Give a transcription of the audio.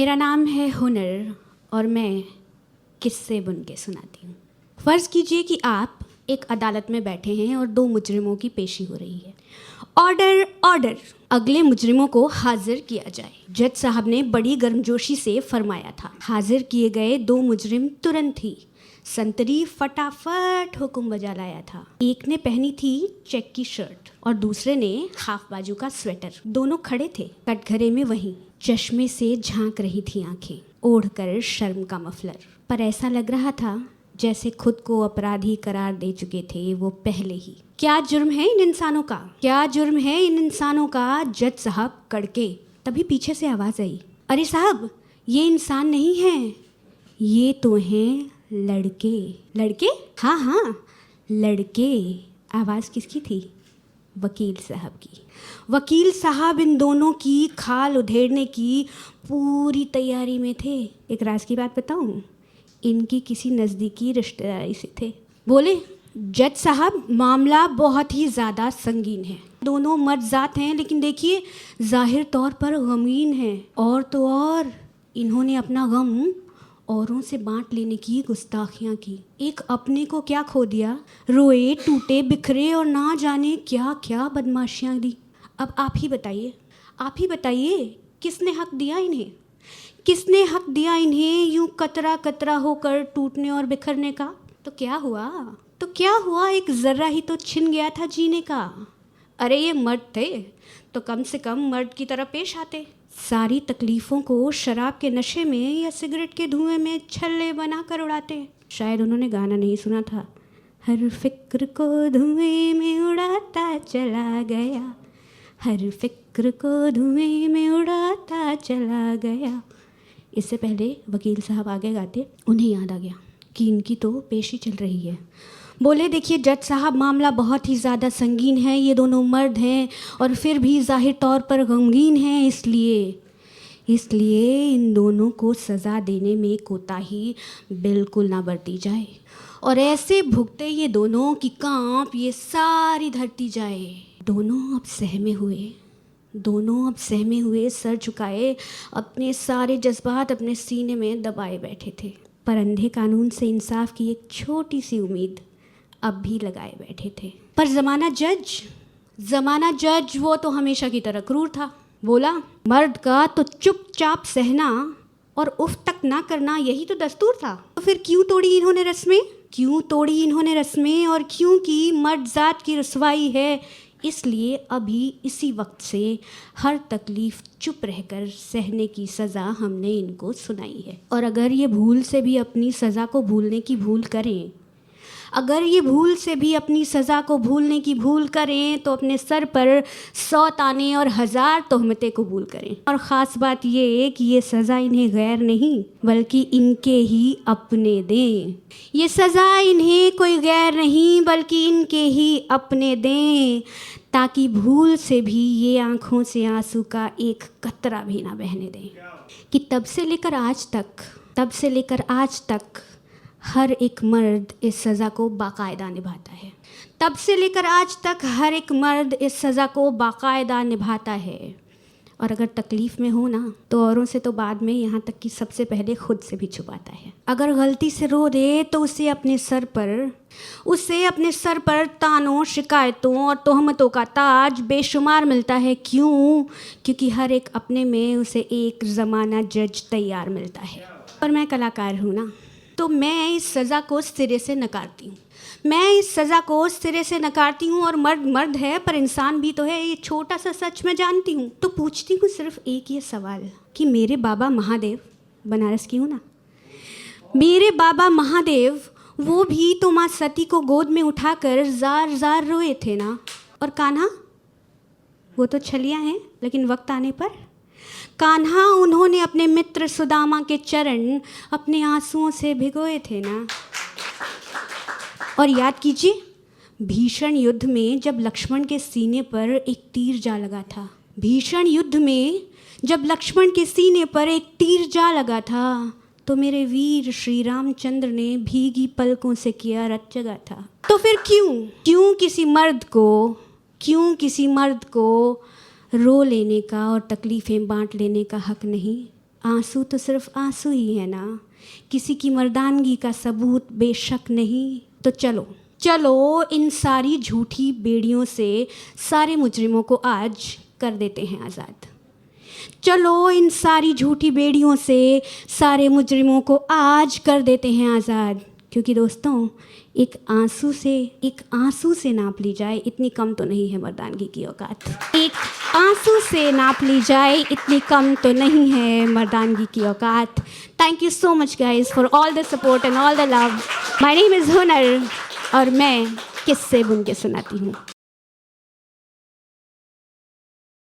मेरा नाम है हुनर और मैं किस्से बुन के सुनाती हूँ। फ़र्ज़ कीजिए कि आप एक अदालत में बैठे हैं और दो मुजरिमों की पेशी हो रही है। ऑर्डर ऑर्डर, अगले मुजरिमों को हाजिर किया जाए। जज साहब ने बड़ी गर्मजोशी से फरमाया था। हाजिर किए गए दो मुजरिम तुरंत ही संतरी फटाफट हुक्म बजा लाया था। एक ने पहनी थी चेक की शर्ट और दूसरे ने हाफ बाजू का स्वेटर। दोनों खड़े थे कटघरे में, वहीं चश्मे से झांक रही थी आंखें, ओढ़कर शर्म का मफलर। पर ऐसा लग रहा था जैसे खुद को अपराधी करार दे चुके थे वो पहले ही। क्या जुर्म है इन इंसानों का, क्या जुर्म है इन इंसानों का? जज साहब कड़के। तभी पीछे से आवाज़ आई, अरे साहब, ये इंसान नहीं हैं, ये तो हैं लड़के। लड़के? हाँ हाँ लड़के। आवाज़ किसकी थी? वकील साहब की। वकील साहब इन दोनों की खाल उधेड़ने की पूरी तैयारी में थे। एक राज की बात बताऊं, इनकी किसी नज़दीकी रिश्तेदारी से थे। बोले, जज साहब, मामला बहुत ही ज़्यादा संगीन है। दोनों मर्द ज़ात हैं, लेकिन देखिए ज़ाहिर तौर पर गमगीन हैं। और तो और इन्होंने अपना गम औरों से बांट लेने की गुस्ताखियाँ की। एक अपने को क्या खो दिया, रोए टूटे बिखरे और ना जाने क्या क्या बदमाशियाँ दी। अब आप ही बताइए किसने हक दिया इन्हें? किसने हक दिया इन्हें यूं कतरा कतरा होकर टूटने और बिखरने का? तो क्या हुआ, एक ज़र्रा ही तो छिन गया था जीने का। अरे ये मर्द थे तो कम से कम मर्द की तरह पेश आते। सारी तकलीफ़ों को शराब के नशे में या सिगरेट के धुएं में छल्ले बना कर उड़ाते। शायद उन्होंने गाना नहीं सुना था, हर फिक्र को धुएं में उड़ाता चला गया, हर फिक्र को धुएं में उड़ाता चला गया। इससे पहले वकील साहब आगे गाते, उन्हें याद आ गया कि इनकी तो पेशी चल रही है। बोले, देखिए जज साहब, मामला बहुत ही ज़्यादा संगीन है। ये दोनों मर्द हैं और फिर भी ज़ाहिर तौर पर गमगीन हैं, इसलिए इन दोनों को सज़ा देने में कोताही बिल्कुल ना बरती जाए और ऐसे भुगते ये दोनों कि कांप ये सारी धरती जाए। दोनों अब सहमे हुए सर झुकाए अपने सारे जज्बात अपने सीने में दबाए बैठे थे। पर अंधे कानून से इंसाफ की एक छोटी सी उम्मीद अब भी लगाए बैठे थे। पर ज़माना जज वो तो हमेशा की तरह क्रूर था। बोला, मर्द का तो चुपचाप सहना और उफ तक ना करना यही तो दस्तूर था। तो फिर क्यों तोड़ी इन्होंने रस्में और क्योंकि मर्द जात की रुसवाई है, इसलिए अभी इसी वक्त से हर तकलीफ़ चुप रहकर सहने की सज़ा हमने इनको सुनाई है। और अगर ये भूल से भी अपनी सज़ा को भूलने की भूल करें तो अपने सर पर 100 ताने और 1000 तोहमतें कबूल करें। और ख़ास बात ये कि ये सज़ा इन्हें गैर नहीं बल्कि इनके ही अपने दें। ये सज़ा इन्हें कोई गैर नहीं बल्कि इनके ही अपने दें, ताकि भूल से भी ये आँखों से आंसू का एक कतरा भी ना बहने दें। कि तब से लेकर आज तक हर एक मर्द इस सज़ा को बाकायदा निभाता है। और अगर तकलीफ़ में हो ना तो औरों से तो बाद में, यहाँ तक कि सबसे पहले खुद से भी छुपाता है। अगर गलती से रो दे तो उसे अपने सर पर तानों, शिकायतों और तोहमतों का ताज बेशुमार मिलता है। क्योंकि हर एक अपने में उसे एक ज़माना जज तैयार मिलता है। और मैं कलाकार हूँ ना, तो मैं इस सज़ा को सिरे से नकारती हूँ। और मर्द है पर इंसान भी तो है, ये छोटा सा सच मैं जानती हूँ। तो पूछती हूँ सिर्फ एक ये सवाल कि मेरे बाबा महादेव, बनारस की हूँ ना, मेरे बाबा महादेव वो भी तो माँ सती को गोद में उठाकर जार रोए थे ना। और कान्हा, वो तो छलियाँ हैं लेकिन वक्त आने पर कान्हा, उन्होंने अपने मित्र सुदामा के चरण अपने आंसुओं से भिगोए थे ना। और याद कीजिए, भीषण युद्ध में जब लक्ष्मण के सीने पर एक तीर जा लगा था, तो मेरे वीर श्री रामचंद्र ने भीगी पलकों से किया रत जगा था। तो फिर क्यों किसी मर्द को रो लेने का और तकलीफ़ें बांट लेने का हक नहीं? आंसू तो सिर्फ आंसू ही है ना, किसी की मर्दानगी का सबूत बेशक नहीं। तो चलो चलो इन सारी झूठी बेड़ियों से सारे मुजरिमों को आज कर देते हैं आज़ाद। चलो इन सारी झूठी बेड़ियों से सारे मुजरिमों को आज कर देते हैं आज़ाद। क्योंकि दोस्तों एक आंसू से नाप ली जाए इतनी कम तो नहीं है मर्दानगी की औकात। एक आंसू से नाप ली जाए इतनी कम तो नहीं है मर्दानगी की औकात। Thank you so much guys for all the support and all the love. My name is हुनर और मैं किस्से बुन के सुनाती हूँ।